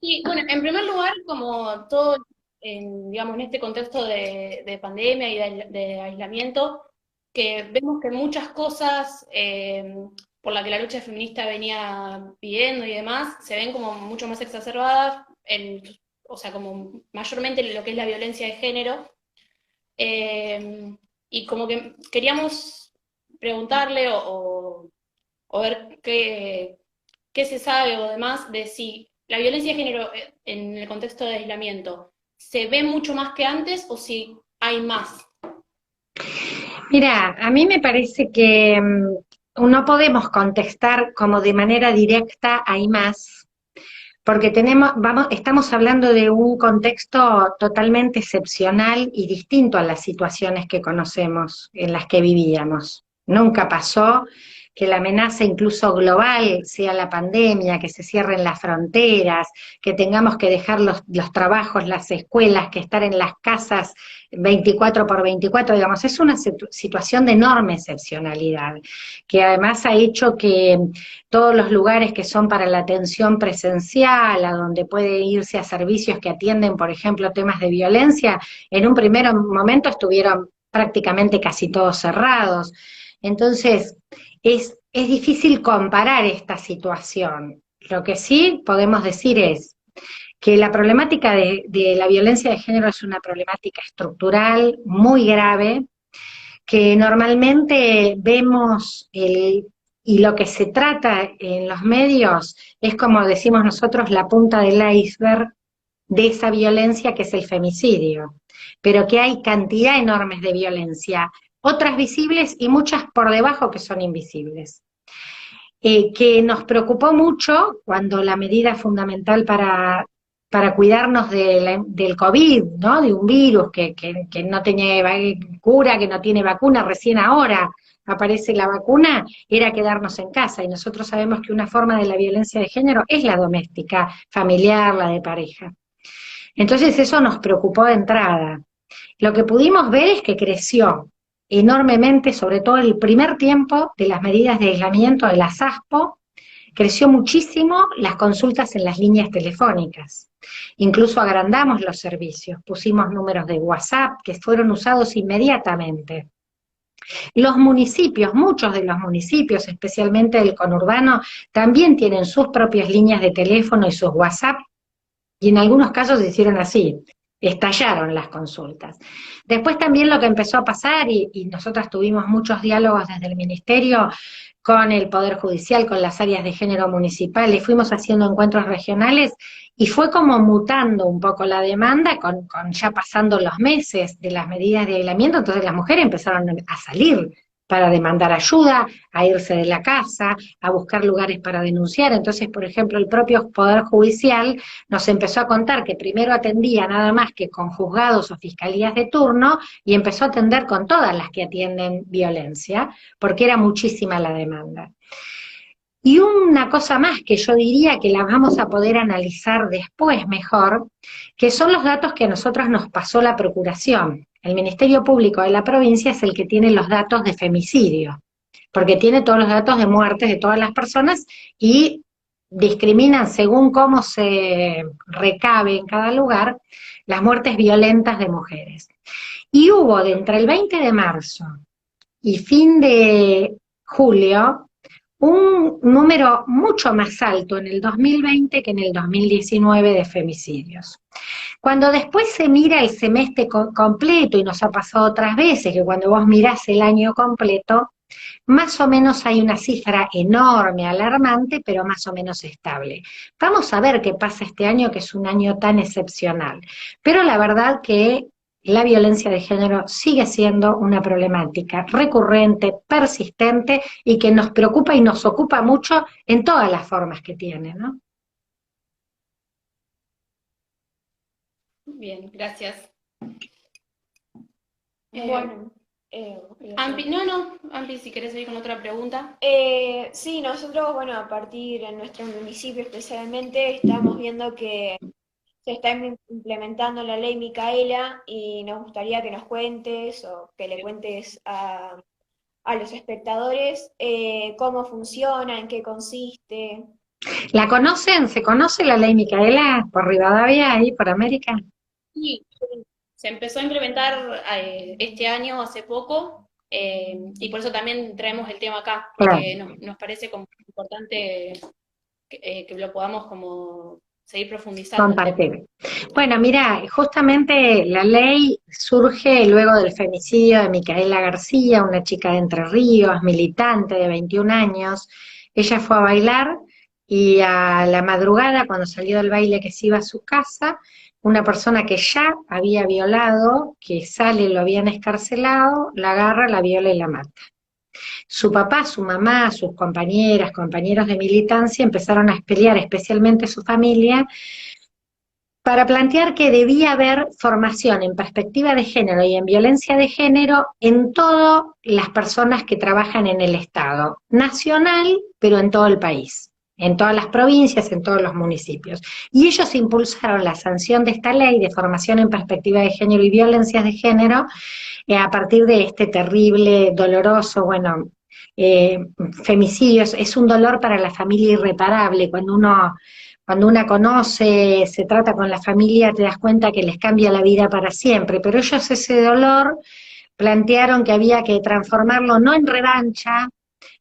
Sí, bueno, en primer lugar, como todo, digamos, en este contexto de pandemia y de aislamiento, que vemos que muchas cosas por las que la lucha feminista venía pidiendo y demás, se ven como mucho más exacerbadas, o sea, como mayormente lo que es la violencia de género. Y como que queríamos preguntarle o ver qué se sabe o demás de si la violencia de género en el contexto de aislamiento se ve mucho más que antes o si hay más. Mira, a mí me parece que no podemos contestar como de manera directa, hay más, porque estamos hablando de un contexto totalmente excepcional y distinto a las situaciones que conocemos, en las que vivíamos. Nunca pasó que la amenaza incluso global sea la pandemia, que se cierren las fronteras, que tengamos que dejar los trabajos, las escuelas, que estar en las casas 24 por 24, digamos, es una situación de enorme excepcionalidad, que además ha hecho que todos los lugares que son para la atención presencial, a donde puede irse a servicios que atienden, por ejemplo, temas de violencia, en un primer momento estuvieron prácticamente casi todos cerrados. Entonces, es difícil comparar esta situación. Lo que sí podemos decir es que la problemática de la violencia de género es una problemática estructural muy grave, que normalmente vemos y lo que se trata en los medios es, como decimos nosotros, la punta del iceberg de esa violencia que es el femicidio, pero que hay cantidad enormes de violencia, otras visibles y muchas por debajo que son invisibles. Que nos preocupó mucho cuando la medida fundamental para cuidarnos del COVID, ¿no? De un virus que no tenía cura, que no tiene vacuna, recién ahora aparece la vacuna, era quedarnos en casa. Y nosotros sabemos que una forma de la violencia de género es la doméstica, familiar, la de pareja. Entonces eso nos preocupó de entrada. Lo que pudimos ver es que creció enormemente, sobre todo el primer tiempo de las medidas de aislamiento de las ASPO, creció muchísimo las consultas en las líneas telefónicas. Incluso agrandamos los servicios, pusimos números de WhatsApp que fueron usados inmediatamente. Los municipios, muchos de los municipios, especialmente el conurbano, también tienen sus propias líneas de teléfono y sus WhatsApp, y en algunos casos se hicieron así, estallaron las consultas. Después también lo que empezó a pasar, y nosotras tuvimos muchos diálogos desde el Ministerio con el Poder Judicial, con las áreas de género municipales, fuimos haciendo encuentros regionales y fue como mutando un poco la demanda con ya pasando los meses de las medidas de aislamiento, entonces las mujeres empezaron a salir para demandar ayuda, a irse de la casa, a buscar lugares para denunciar. Entonces, por ejemplo, el propio Poder Judicial nos empezó a contar que primero atendía nada más que con juzgados o fiscalías de turno y empezó a atender con todas las que atienden violencia, porque era muchísima la demanda. Y una cosa más que yo diría que la vamos a poder analizar después mejor, que son los datos que a nosotros nos pasó la Procuración. El Ministerio Público de la provincia es el que tiene los datos de femicidio, porque tiene todos los datos de muertes de todas las personas y discriminan según cómo se recabe en cada lugar las muertes violentas de mujeres. Y hubo de entre el 20 de marzo y fin de julio un número mucho más alto en el 2020 que en el 2019 de femicidios. Cuando después se mira el semestre completo, y nos ha pasado otras veces, que cuando vos mirás el año completo, más o menos hay una cifra enorme, alarmante, pero más o menos estable. Vamos a ver qué pasa este año, que es un año tan excepcional. Pero la verdad que la violencia de género sigue siendo una problemática recurrente, persistente y que nos preocupa y nos ocupa mucho en todas las formas que tiene, ¿no? Bien, gracias. Eh, Bueno, Ampi, no, no, Ampi, si querés seguir con otra pregunta. sí, nosotros, bueno, a partir en nuestro municipio especialmente, estamos viendo que se está implementando la ley Micaela y nos gustaría que nos cuentes o que le cuentes a los espectadores cómo funciona, en qué consiste. ¿La conocen? ¿Se conoce la ley Micaela por Rivadavia, ahí por América? Y se empezó a implementar este año, hace poco, y por eso también traemos el tema acá, Claro. porque nos parece como importante que lo podamos como seguir profundizando el tema. Compartir. Bueno, mira, justamente la ley surge luego del femicidio de Micaela García, una chica de Entre Ríos, militante de 21 años. Ella fue a bailar y a la madrugada, cuando salió del baile que se iba a su casa, una persona que ya había violado, que sale, lo habían escarcelado, la agarra, la viola y la mata. Su papá, su mamá, sus compañeras, compañeros de militancia empezaron a pelear, especialmente su familia, para plantear que debía haber formación en perspectiva de género y en violencia de género en todas las personas que trabajan en el Estado, nacional, pero en todo el país, en todas las provincias, en todos los municipios. Y ellos impulsaron la sanción de esta ley de formación en perspectiva de género y violencias de género a partir de este terrible, doloroso, bueno, eh, femicidios. Es un dolor para la familia irreparable. Cuando una conoce, se trata con la familia, te das cuenta que les cambia la vida para siempre. Pero ellos ese dolor plantearon que había que transformarlo no en revancha,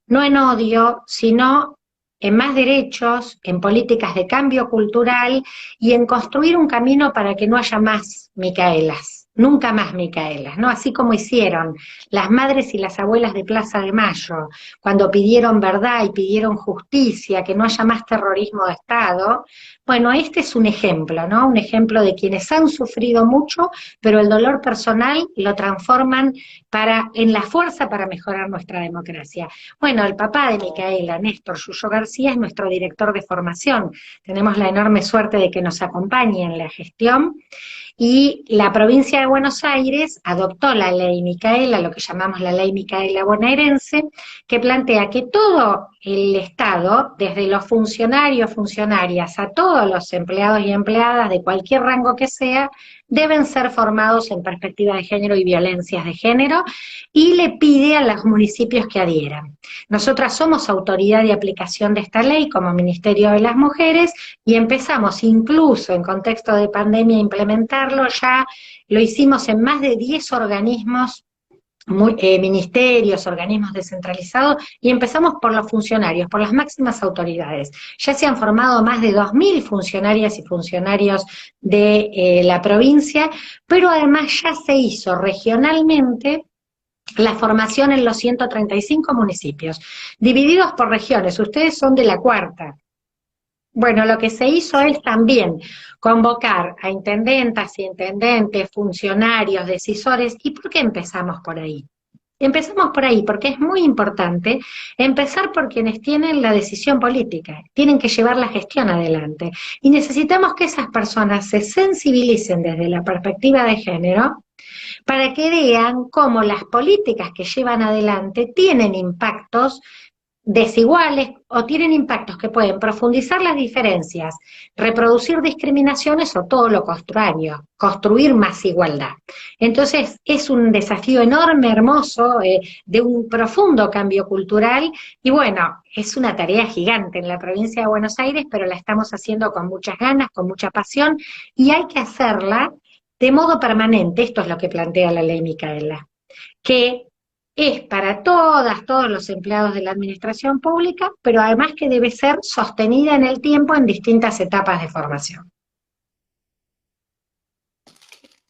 no en odio, sino en más derechos, en políticas de cambio cultural y en construir un camino para que no haya más Micaelas, nunca más Micaelas, ¿no? Así como hicieron las madres y las abuelas de Plaza de Mayo, cuando pidieron verdad y pidieron justicia, que no haya más terrorismo de Estado. Bueno, este es un ejemplo, ¿no? Un ejemplo de quienes han sufrido mucho, pero el dolor personal lo transforman en la fuerza para mejorar nuestra democracia. Bueno, el papá de Micaela, Néstor Yuyo García, es nuestro director de formación. Tenemos la enorme suerte de que nos acompañe en la gestión y la provincia de Buenos Aires adoptó la ley Micaela, lo que llamamos la ley Micaela bonaerense, que plantea que todo el Estado, desde los funcionarios, funcionarias, a todos los empleados y empleadas de cualquier rango que sea, deben ser formados en perspectiva de género y violencias de género, y le pide a los municipios que adhieran. Nosotras somos autoridad de aplicación de esta ley como Ministerio de las Mujeres y empezamos incluso en contexto de pandemia a implementarlo, ya lo hicimos en más de 10 organismos, ministerios, organismos descentralizados, y empezamos por los funcionarios, por las máximas autoridades. Ya se han formado más de 2.000 funcionarias y funcionarios de la provincia, pero además ya se hizo regionalmente la formación en los 135 municipios, divididos por regiones. Ustedes son de la cuarta. Bueno, lo que se hizo es también convocar a intendentas y intendentes, funcionarios, decisores. ¿Y por qué empezamos por ahí? Empezamos por ahí porque es muy importante empezar por quienes tienen la decisión política, tienen que llevar la gestión adelante. Y necesitamos que esas personas se sensibilicen desde la perspectiva de género para que vean cómo las políticas que llevan adelante tienen impactos desiguales o tienen impactos que pueden profundizar las diferencias, reproducir discriminaciones o todo lo contrario, construir más igualdad. Entonces es un desafío enorme, hermoso, de un profundo cambio cultural y bueno, es una tarea gigante en la provincia de Buenos Aires, pero la estamos haciendo con muchas ganas, con mucha pasión y hay que hacerla de modo permanente. Esto es lo que plantea la ley Micaela, que es para todos los empleados de la administración pública, pero además que debe ser sostenida en el tiempo en distintas etapas de formación.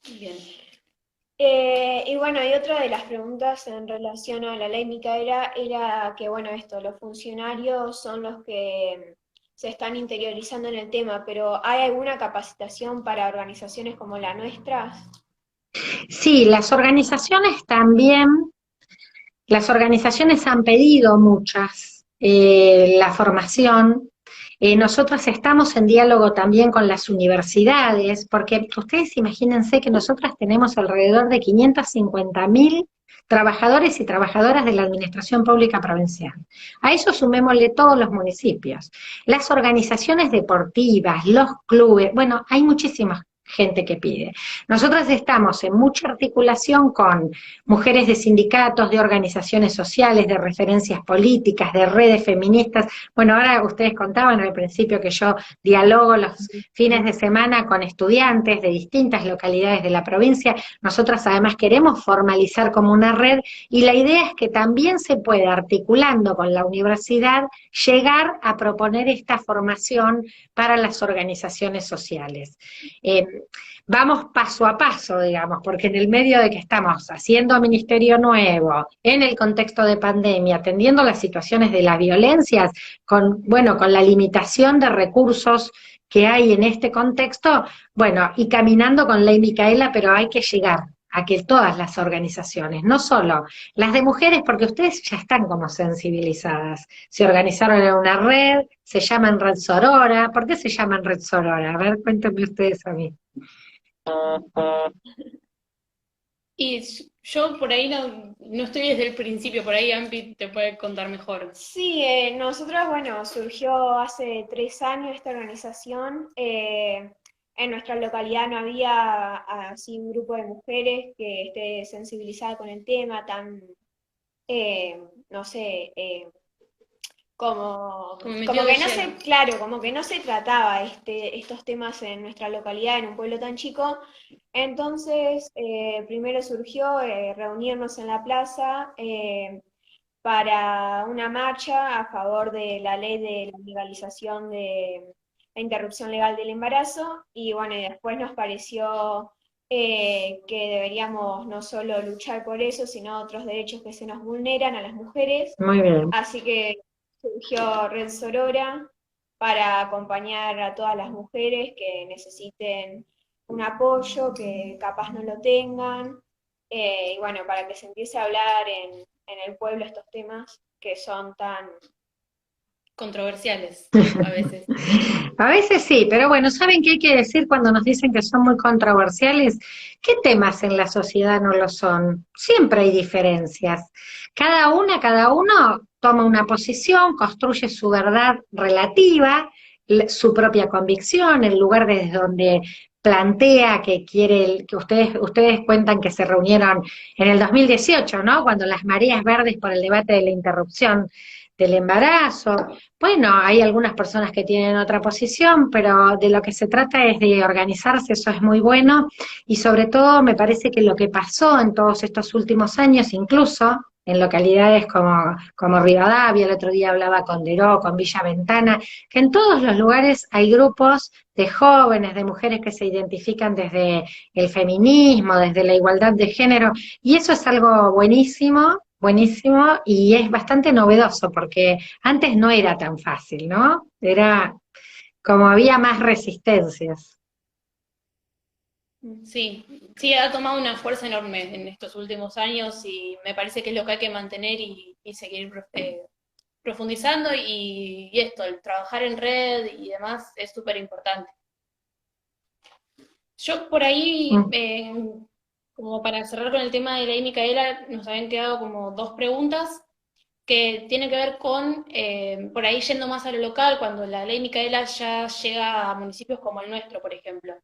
Bien. Y bueno, y otra de las preguntas en relación a la ley Micaela era que, bueno, los funcionarios son los que se están interiorizando en el tema, pero ¿hay alguna capacitación para organizaciones como la nuestra? Sí, las organizaciones han pedido muchas la formación. Nosotros estamos en diálogo también con las universidades, porque ustedes imagínense que nosotras tenemos alrededor de 550.000 trabajadores y trabajadoras de la administración pública provincial. A eso sumémosle todos los municipios, las organizaciones deportivas, los clubes, bueno, hay muchísimos gente que pide. Nosotras estamos en mucha articulación con mujeres de sindicatos, de organizaciones sociales, de referencias políticas, de redes feministas. Bueno, ahora ustedes contaban al principio que yo dialogo los fines de semana con estudiantes de distintas localidades de la provincia. Nosotras además queremos formalizar como una red y la idea es que también se pueda, articulando con la universidad, llegar a proponer esta formación para las organizaciones sociales. Vamos paso a paso, digamos, porque en el medio de que estamos haciendo ministerio nuevo, en el contexto de pandemia, atendiendo las situaciones de las violencias, bueno, con la limitación de recursos que hay en este contexto, bueno, y caminando con Ley Micaela, pero hay que llegar a que todas las organizaciones, no solo las de mujeres, porque ustedes ya están como sensibilizadas, se organizaron en una red, se llaman Red Sorora. ¿Por qué se llaman Red Sorora? A ver, cuéntenme ustedes a mí. Y yo por ahí no estoy desde el principio, por ahí Ampi te puede contar mejor. Sí, nosotros, bueno, surgió hace 3 años esta organización. En nuestra localidad no había así un grupo de mujeres que esté sensibilizada con el tema, tan, no sé, Como metido como que de no lleno. claro, como que no se trataba estos temas en nuestra localidad, en un pueblo tan chico. Entonces, primero surgió reunirnos en la plaza para una marcha a favor de la ley de la legalización de la interrupción legal del embarazo, y bueno, y después nos pareció que deberíamos no solo luchar por eso, sino otros derechos que se nos vulneran a las mujeres. Muy bien. Así que surgió Red Sorora para acompañar a todas las mujeres que necesiten un apoyo, que capaz no lo tengan, y bueno, para que se empiece a hablar en el pueblo estos temas que son tan... Controversiales a veces. A veces sí, pero bueno, ¿saben qué hay que decir cuando nos dicen que son muy controversiales? ¿Qué temas en la sociedad no lo son? Siempre hay diferencias. Cada uno toma una posición, construye su verdad relativa, su propia convicción, el lugar desde donde plantea que quiere, que ustedes cuentan que se reunieron en el 2018, ¿no? Cuando las mareas verdes por el debate de la interrupción del embarazo. Bueno, hay algunas personas que tienen otra posición, pero de lo que se trata es de organizarse, eso es muy bueno, y sobre todo me parece que lo que pasó en todos estos últimos años, incluso en localidades como Rivadavia, el otro día hablaba con Deró, con Villa Ventana, que en todos los lugares hay grupos de jóvenes, de mujeres que se identifican desde el feminismo, desde la igualdad de género, y eso es algo buenísimo, buenísimo, y es bastante novedoso, porque antes no era tan fácil, ¿no? Era como había más resistencias. Sí, sí, ha tomado una fuerza enorme en estos últimos años y me parece que es lo que hay que mantener y seguir profundizando y esto, el trabajar en red y demás es súper importante. Yo por ahí, como para cerrar con el tema de la Micaela, nos habían quedado como dos preguntas que tienen que ver con, por ahí yendo más a lo local, cuando la ley Micaela ya llega a municipios como el nuestro, por ejemplo.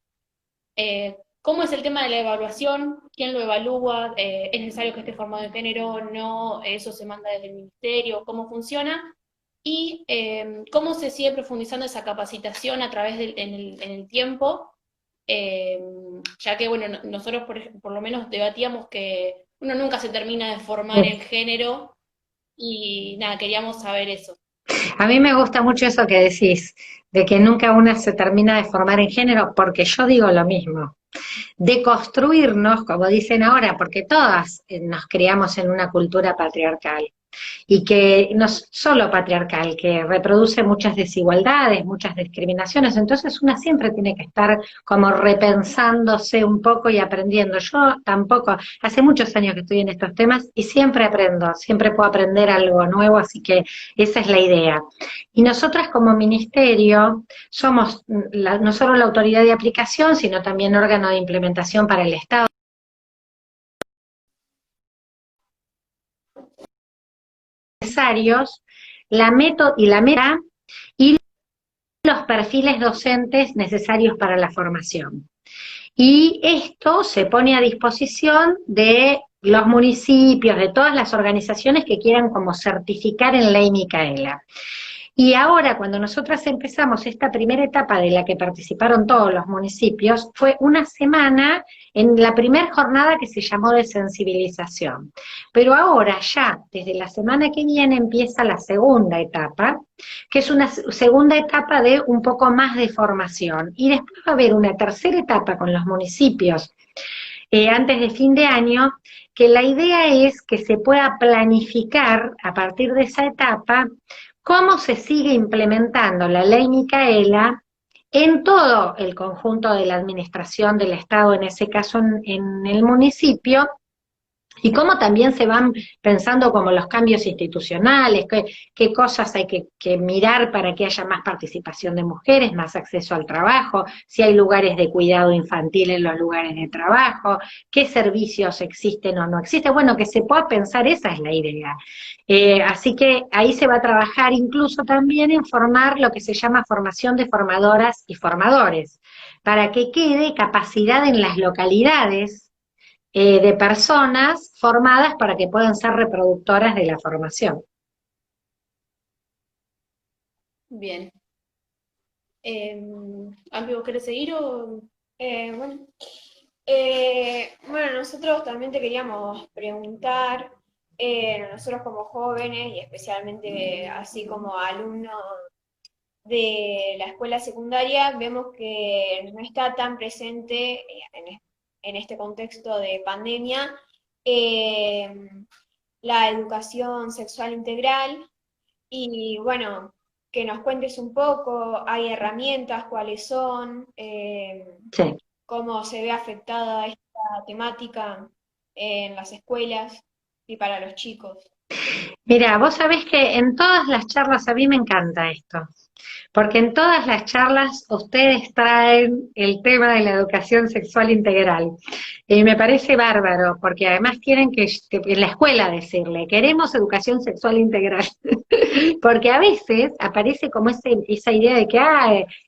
¿Cómo es el tema de la evaluación? ¿Quién lo evalúa? ¿Es necesario que esté formado en género? ¿No? ¿Eso se manda desde el ministerio? ¿Cómo funciona? Y cómo se sigue profundizando esa capacitación a través en el tiempo, ya que, bueno, nosotros por lo menos debatíamos que uno nunca se termina de formar en género y nada, queríamos saber eso. A mí me gusta mucho eso que decís, de que nunca una se termina de formar en género, porque yo digo lo mismo. De construirnos, como dicen ahora, porque todas nos criamos en una cultura patriarcal, y que no solo patriarcal, que reproduce muchas desigualdades, muchas discriminaciones, entonces una siempre tiene que estar como repensándose un poco y aprendiendo. Yo tampoco, hace muchos años que estoy en estos temas y siempre aprendo, siempre puedo aprender algo nuevo, así que esa es la idea. Y nosotras como ministerio somos no solo la autoridad de aplicación, sino también órgano de implementación para el Estado. Necesarios, la meta y los perfiles docentes necesarios para la formación. Y esto se pone a disposición de los municipios, de todas las organizaciones que quieran como certificar en Ley Micaela. Y ahora, cuando nosotras empezamos esta primera etapa de la que participaron todos los municipios, fue una semana en la primera jornada que se llamó de sensibilización. Pero ahora ya, desde la semana que viene, empieza la segunda etapa, que es una segunda etapa de un poco más de formación. Y después va a haber una tercera etapa con los municipios antes de fin de año, que la idea es que se pueda planificar a partir de esa etapa cómo se sigue implementando la ley Micaela en todo el conjunto de la administración del Estado, en ese caso en el municipio, y cómo también se van pensando como los cambios institucionales, qué cosas hay que mirar para que haya más participación de mujeres, más acceso al trabajo, si hay lugares de cuidado infantil en los lugares de trabajo, qué servicios existen o no existen. Bueno, que se pueda pensar, esa es la idea. Así que ahí se va a trabajar incluso también en formar lo que se llama formación de formadoras y formadores, para que quede capacidad en las localidades de personas formadas para que puedan ser reproductoras de la formación. Bien. ¿Algo vos querés seguir o...? Bueno. Bueno, nosotros también te queríamos preguntar, nosotros como jóvenes y especialmente así como alumnos de la escuela secundaria, vemos que no está tan presente en este contexto de pandemia la educación sexual integral y bueno, que nos cuentes un poco, hay herramientas, cuáles son, Sí. cómo se ve afectada esta temática en las escuelas y para los chicos. Mira, vos sabés que en todas las charlas, a mí me encanta esto, porque en todas las charlas ustedes traen el tema de la educación sexual integral. Y me parece bárbaro, porque además tienen que en la escuela decirle, queremos educación sexual integral. Porque a veces aparece como esa idea de que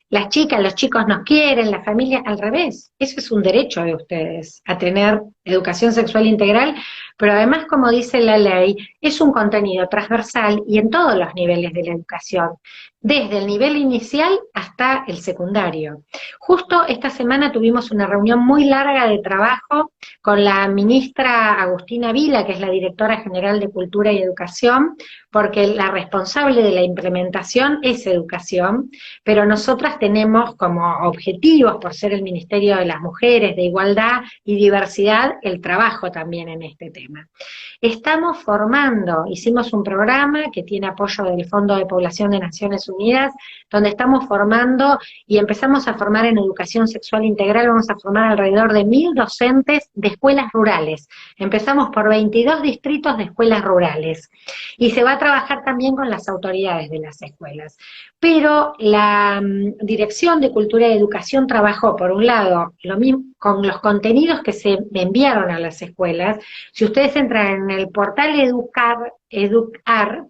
las chicas, los chicos nos quieren, la familia, al revés. Eso es un derecho de ustedes, a tener educación sexual integral, pero además, como dice la ley, es un contenido transversal y en todos los niveles de la educación, desde el nivel inicial hasta el secundario. Justo esta semana tuvimos una reunión muy larga de trabajo con la ministra Agustina Vila, que es la directora general de Cultura y Educación, porque la responsable de la implementación es educación, pero nosotras tenemos como objetivos, por ser el Ministerio de las Mujeres, de Igualdad y Diversidad, el trabajo también en este tema. Estamos formando, hicimos un programa que tiene apoyo del Fondo de Población de Naciones Unidas, donde estamos formando y empezamos a formar en educación sexual integral, vamos a formar alrededor de 1000 docentes de escuelas rurales. Empezamos por 22 distritos de escuelas rurales y se va a trabajar también con las autoridades de las escuelas. Pero la Dirección de Cultura y Educación trabajó, por un lado, lo mismo con los contenidos que se enviaron a las escuelas. Si ustedes entran en el portal Educar,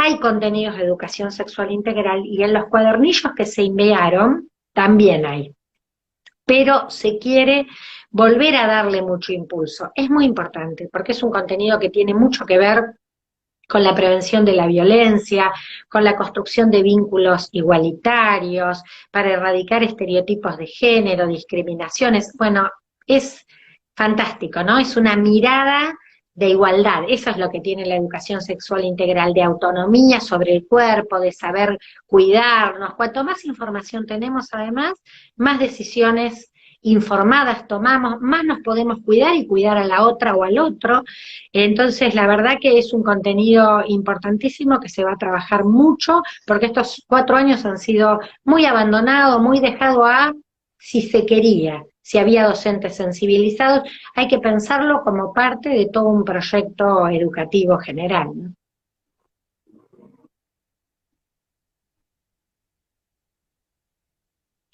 hay contenidos de educación sexual integral y en los cuadernillos que se enviaron también hay. Pero se quiere volver a darle mucho impulso. Es muy importante porque es un contenido que tiene mucho que ver con la prevención de la violencia, con la construcción de vínculos igualitarios, para erradicar estereotipos de género, discriminaciones. Bueno, es fantástico, ¿no? Es una mirada de igualdad, eso es lo que tiene la educación sexual integral, de autonomía sobre el cuerpo, de saber cuidarnos. Cuanto más información tenemos, además, más decisiones informadas tomamos, más nos podemos cuidar y cuidar a la otra o al otro. Entonces, la verdad que es un contenido importantísimo que se va a trabajar mucho, porque estos 4 años han sido muy abandonados, muy dejado a si se quería, si había docentes sensibilizados, hay que pensarlo como parte de todo un proyecto educativo general, ¿no?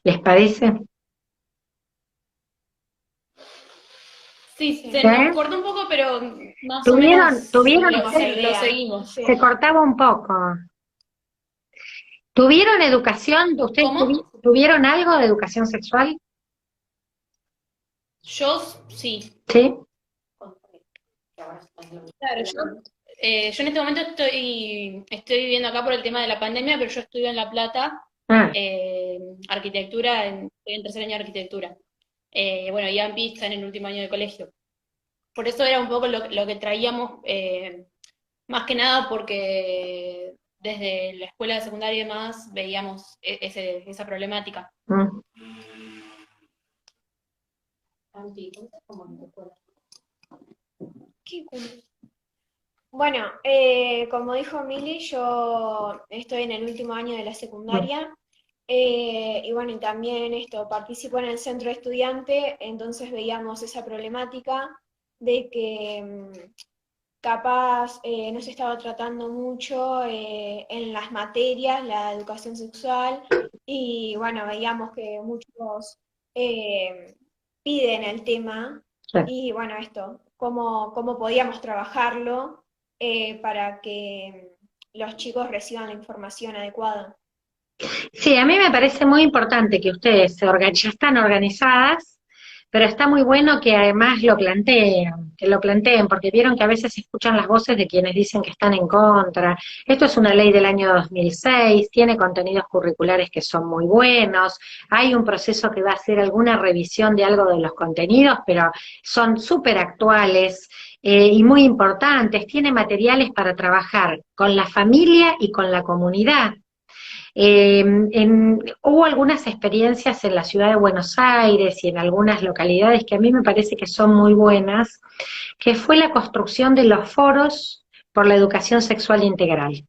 ¿Les parece? Sí, Sí. se ¿Sí? nos cortó un poco, pero más o ¿Tuvieron, menos tuvieron, lo seguimos. Sí. se cortaba un poco? ¿Tuvieron educación? ¿Ustedes ¿Cómo? tuvieron algo de educación sexual? Yo sí. ¿Sí? Claro, yo en este momento estoy viviendo acá por el tema de la pandemia, pero yo estudio en La Plata, Ah, arquitectura, estoy en tercer año de arquitectura. Bueno, y Ampi está en el último año de colegio. Por eso era un poco lo que traíamos, más que nada porque desde la escuela de secundaria y demás veíamos esa problemática. mm. Ampi, ¿cómo en tu escuela? Qué cool. Bueno, como dijo Mili, yo estoy en el último año de la secundaria y bueno, y también participo en el centro de estudiante, entonces veíamos esa problemática de que capaz no se estaba tratando mucho en las materias la educación sexual y bueno, veíamos que muchos eh, piden el tema Sí. y bueno, cómo podíamos trabajarlo para que los chicos reciban la información adecuada. Sí, a mí me parece muy importante que ustedes ya están organizadas, pero está muy bueno que además lo planteen, porque vieron que a veces se escuchan las voces de quienes dicen que están en contra. Esto es una ley del año 2006, tiene contenidos curriculares que son muy buenos, hay un proceso que va a hacer alguna revisión de algo de los contenidos, pero son súper actuales. Y muy importantes, tiene materiales para trabajar con la familia y con la comunidad. Hubo algunas experiencias en la ciudad de Buenos Aires y en algunas localidades que a mí me parece que son muy buenas, que fue la construcción de los foros por la educación sexual integral.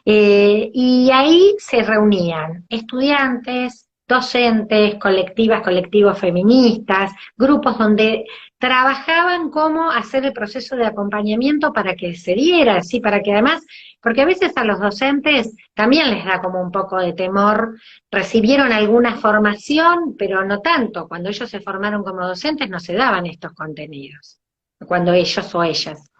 Y ahí se reunían estudiantes, docentes, colectivas, colectivos feministas, grupos donde trabajaban cómo hacer el proceso de acompañamiento para que se diera, ¿sí? Para que además, porque a veces a los docentes también les da como un poco de temor, recibieron alguna formación, pero no tanto, cuando ellos se formaron como docentes no se daban estos contenidos, cuando ellos o ellas.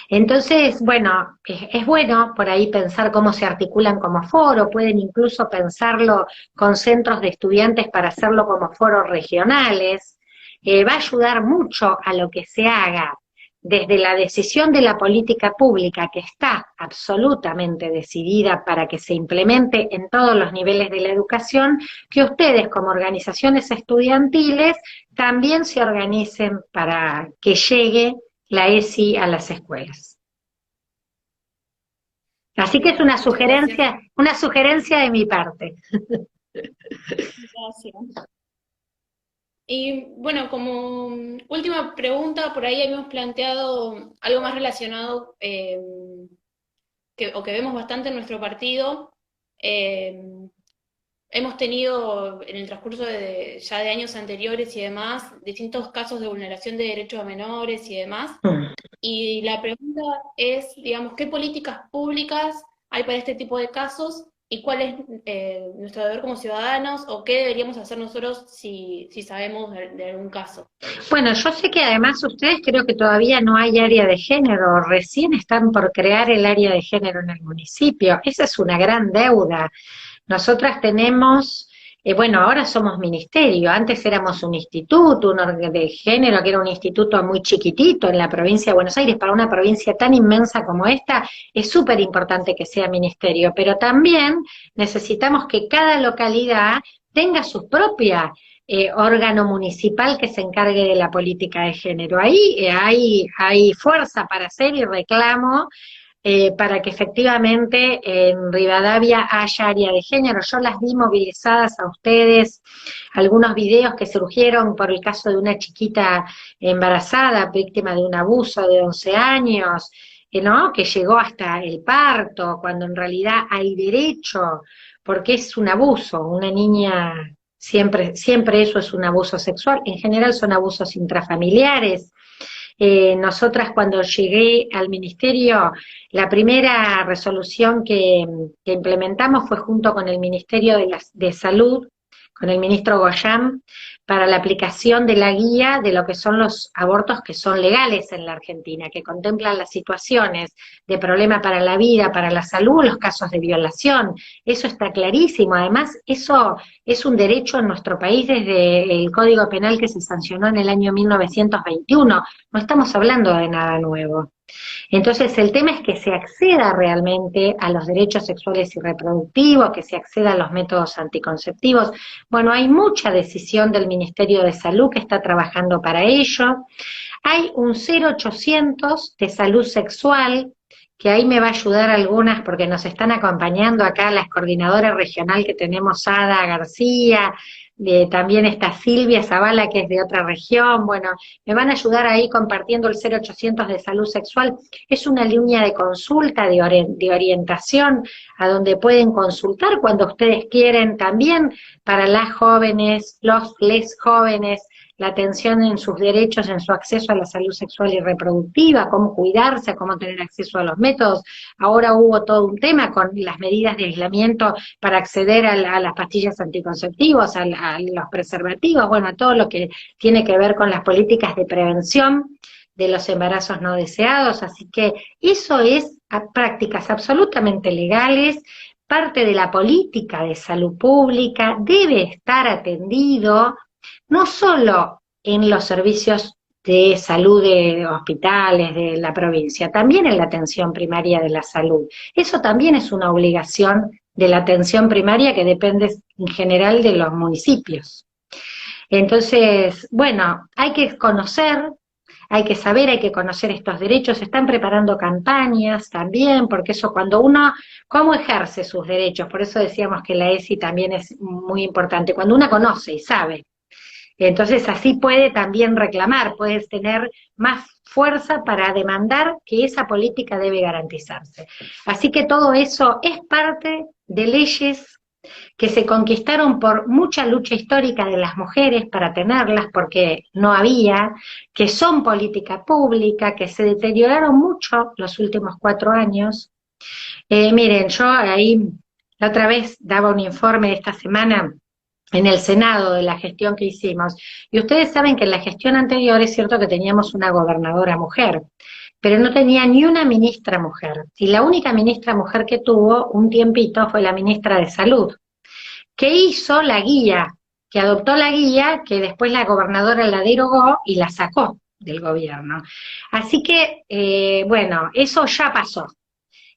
Entonces, bueno, es bueno por ahí pensar cómo se articulan como foro, pueden incluso pensarlo con centros de estudiantes para hacerlo como foros regionales, va a ayudar mucho a lo que se haga desde la decisión de la política pública que está absolutamente decidida para que se implemente en todos los niveles de la educación, que ustedes como organizaciones estudiantiles también se organicen para que llegue la ESI a las escuelas. Así que es Bien, muchas gracias. una sugerencia de mi parte. Gracias. Y bueno, como última pregunta, por ahí habíamos planteado algo más relacionado, o que vemos bastante en nuestro partido. eh, Hemos tenido en el transcurso ya de años anteriores y demás distintos casos de vulneración de derechos a menores y demás. Y la pregunta es, digamos, ¿qué políticas públicas hay para este tipo de casos y cuál es nuestro deber como ciudadanos o qué deberíamos hacer nosotros si sabemos de algún caso? Bueno, yo sé que además ustedes creo que todavía no hay área de género, recién están por crear el área de género en el municipio. Esa es una gran deuda. Nosotras tenemos, bueno, ahora somos ministerio, antes éramos un instituto, de género, que era un instituto muy chiquitito en la provincia de Buenos Aires. Para una provincia tan inmensa como esta, es súper importante que sea ministerio, pero también necesitamos que cada localidad tenga su propia órgano municipal que se encargue de la política de género. Ahí hay fuerza para hacer y reclamo para que efectivamente en Rivadavia haya área de género. Yo las vi movilizadas a ustedes, algunos videos que surgieron por el caso de una chiquita embarazada, víctima de un abuso de 11 años, ¿no? Que llegó hasta el parto, cuando en realidad hay derecho, porque es un abuso, una niña, siempre eso es un abuso sexual, en general son abusos intrafamiliares. Nosotras cuando llegué al ministerio, la primera resolución que implementamos fue junto con el Ministerio de Salud, con el ministro Goyán para la aplicación de la guía de lo que son los abortos que son legales en la Argentina, que contemplan las situaciones de problema para la vida, para la salud, los casos de violación. Eso está clarísimo. Además, eso es un derecho en nuestro país desde el Código Penal que se sancionó en el año 1921. No estamos hablando de nada nuevo. Entonces, el tema es que se acceda realmente a los derechos sexuales y reproductivos, que se acceda a los métodos anticonceptivos. Bueno, hay mucha decisión del Ministerio de Salud que está trabajando para ello. Hay un 0800 de salud sexual, que ahí me va a ayudar algunas porque nos están acompañando acá las coordinadoras regional que tenemos, Ada García, también está Silvia Zavala, que es de otra región. Bueno, me van a ayudar ahí compartiendo el 0800 de salud sexual. Es una línea de consulta, de orientación, a donde pueden consultar cuando ustedes quieren, también para las jóvenes, les jóvenes, la atención en sus derechos, en su acceso a la salud sexual y reproductiva, cómo cuidarse, cómo tener acceso a los métodos. Ahora hubo todo un tema con las medidas de aislamiento para acceder a las pastillas anticonceptivas, a los preservativos, bueno, a todo lo que tiene que ver con las políticas de prevención de los embarazos no deseados. Así que eso es prácticas absolutamente legales, parte de la política de salud pública, debe estar atendido no solo en los servicios de salud de hospitales de la provincia, también en la atención primaria de la salud. Eso también es una obligación de la atención primaria que depende en general de los municipios. Entonces, bueno, hay que conocer, hay que saber, hay que conocer estos derechos. Se están preparando campañas también, porque eso cuando uno, ¿cómo ejerce sus derechos? Por eso decíamos que la ESI también es muy importante. Cuando uno conoce y sabe, entonces así puede también reclamar, puedes tener más fuerza para demandar que esa política debe garantizarse. Así que todo eso es parte de leyes que se conquistaron por mucha lucha histórica de las mujeres para tenerlas, porque no había, que son política pública, que se deterioraron mucho los últimos 4 años. Miren, yo ahí la otra vez daba un informe esta semana en el Senado de la gestión que hicimos, y ustedes saben que en la gestión anterior es cierto que teníamos una gobernadora mujer, pero no tenía ni una ministra mujer, y la única ministra mujer que tuvo un tiempito fue la ministra de Salud, que hizo la guía, que adoptó la guía, que después la gobernadora la derogó y la sacó del gobierno. Así que, bueno, eso ya pasó.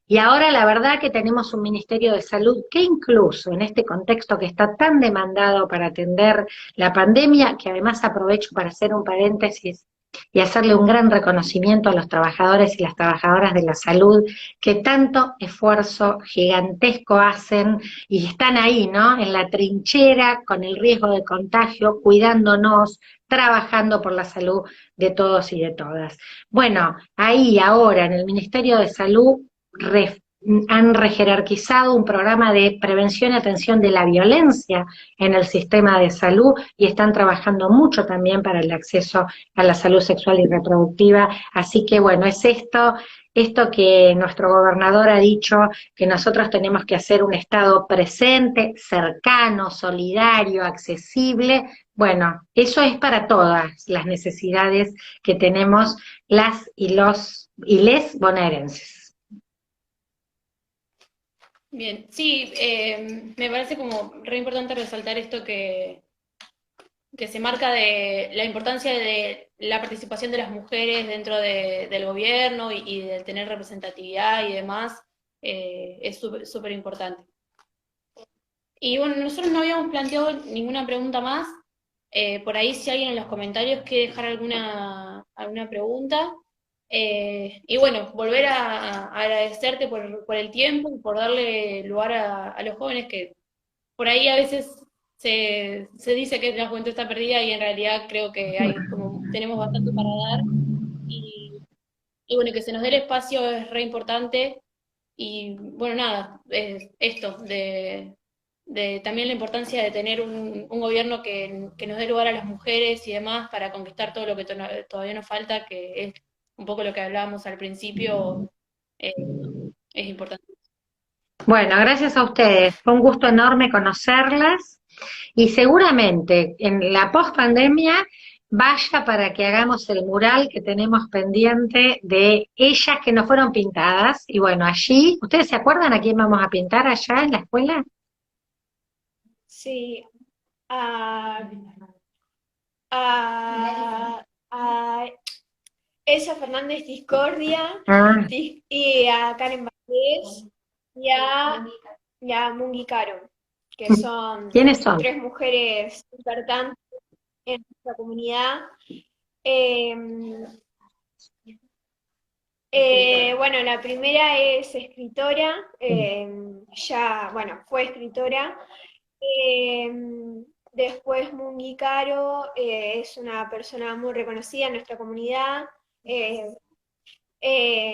Y ahora la verdad que tenemos un Ministerio de Salud que incluso en este contexto que está tan demandado para atender la pandemia, que además aprovecho para hacer un paréntesis y hacerle un gran reconocimiento a los trabajadores y las trabajadoras de la salud que tanto esfuerzo gigantesco hacen y están ahí, ¿no? En la trinchera con el riesgo de contagio, cuidándonos, trabajando por la salud de todos y de todas. Bueno, ahí ahora en el Ministerio de Salud han rejerarquizado un programa de prevención y atención de la violencia en el sistema de salud y están trabajando mucho también para el acceso a la salud sexual y reproductiva. Así que bueno, es esto que nuestro gobernador ha dicho, que nosotros tenemos que hacer un Estado presente, cercano, solidario, accesible. Bueno, eso es para todas las necesidades que tenemos las y les bonaerenses. Bien, sí, me parece como re importante resaltar esto que se marca de la importancia de la participación de las mujeres dentro del gobierno y de tener representatividad y demás, es súper importante. Y bueno, nosotros no habíamos planteado ninguna pregunta más, por ahí si alguien en los comentarios quiere dejar alguna pregunta. Y bueno, volver a agradecerte por el tiempo y por darle lugar a los jóvenes que por ahí a veces se dice que la juventud está perdida y en realidad creo que tenemos bastante para dar y bueno, que se nos dé el espacio es re importante y bueno, nada, esto de también la importancia de tener un gobierno que nos dé lugar a las mujeres y demás para conquistar todo lo que todavía nos falta, que es un poco lo que hablábamos al principio, es importante. Bueno, gracias a ustedes. Fue un gusto enorme conocerlas Y seguramente en la pospandemia vaya para que hagamos el mural que tenemos pendiente de ellas que no fueron pintadas. Y bueno, allí, ¿ustedes se acuerdan a quién vamos a pintar allá en la escuela? Sí, a, a Elsa Fernández Discordia Ah, y a Karen Valdés y a Mungi Caro, que son ¿quiénes son? tres mujeres importantes en nuestra comunidad. Eh, bueno, la primera es escritora, fue escritora. Eh, Después Mungi Caro es una persona muy reconocida en nuestra comunidad. eh,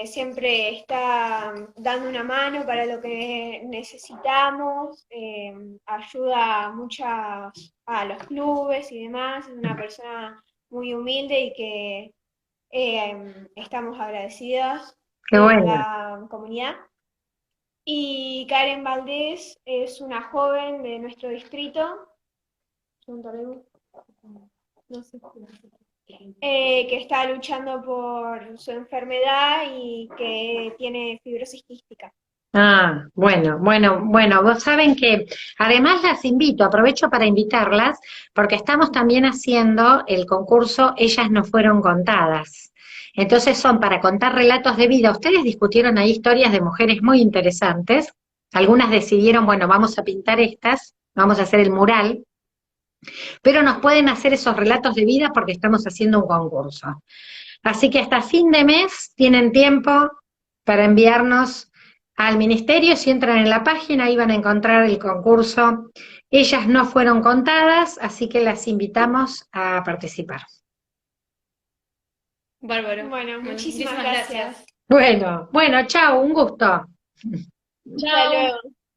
Siempre está dando una mano para lo que necesitamos, ayuda a los clubes y demás, es una persona muy humilde y que estamos agradecidas Qué en bueno. la comunidad. Y Karen Valdés es una joven de nuestro distrito, no sé, que está luchando por su enfermedad y que tiene fibrosis quística. Ah, bueno, vos saben que además las invito, aprovecho para invitarlas, porque estamos también haciendo el concurso Ellas no fueron contadas. Entonces son para contar relatos de vida. Ustedes discutieron ahí historias de mujeres muy interesantes. Algunas decidieron, bueno, vamos a pintar estas, vamos a hacer el mural, pero nos pueden hacer esos relatos de vida porque estamos haciendo un concurso. Así que hasta fin de mes tienen tiempo para enviarnos al ministerio. Si entran en la página, ahí van a encontrar el concurso. Ellas no fueron contadas, así que las invitamos a participar. Bárbaro. Bueno, muchísimas gracias. Bueno, chao, un gusto. Hasta Chao. luego.